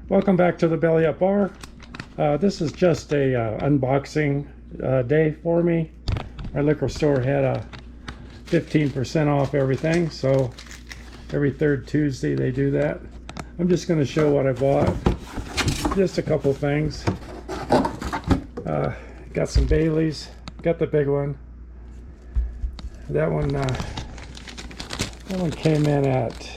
Welcome back to the Belly Up Bar. This is just a unboxing day for me. Our liquor store had a 15% off everything, so every third Tuesday they do that. I'm just going to show what I bought. Just a couple things. Got some Baileys. Got the big one. That one came in at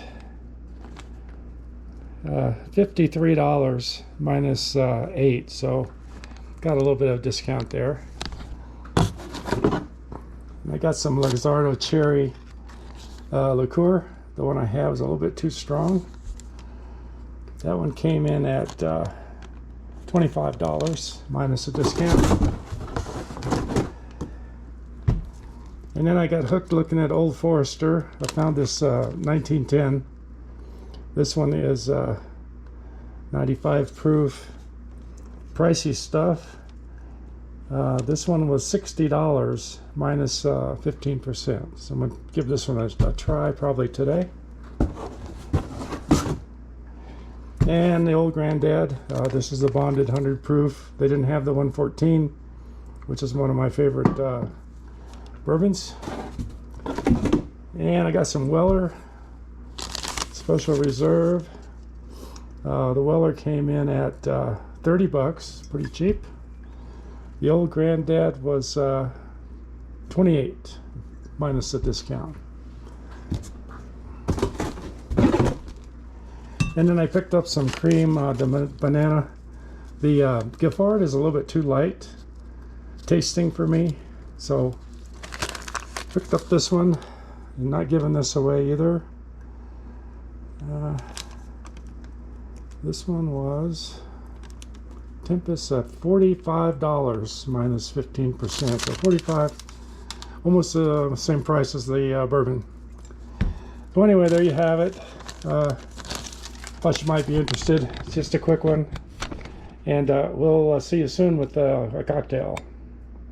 $53 minus 8, so got a little bit of discount there. And I got some Luxardo cherry liqueur. The one I have is a little bit too strong. That one came in at $25 minus a discount. And then I got hooked looking at Old Forester. I found this 1910. This one is 95 proof, pricey stuff. This one was $60 minus 15%. So I'm going to give this one a try probably today. And the Old Granddad. This is the bonded 100 proof. They didn't have the 114, which is one of my favorite bourbons. And I got some Weller Special Reserve. The Weller came in at 30 bucks, pretty cheap. The Old Granddad was 28 minus the discount. And then I picked up some cream banana. The Giffard is a little bit too light tasting for me, so picked up this one. I'm not giving this away either. This one was Tempest at $45 minus 15%, so 45, almost the same price as the bourbon. So anyway, there you have it. Thought you might be interested. It's just a quick one, and we'll see you soon with a cocktail.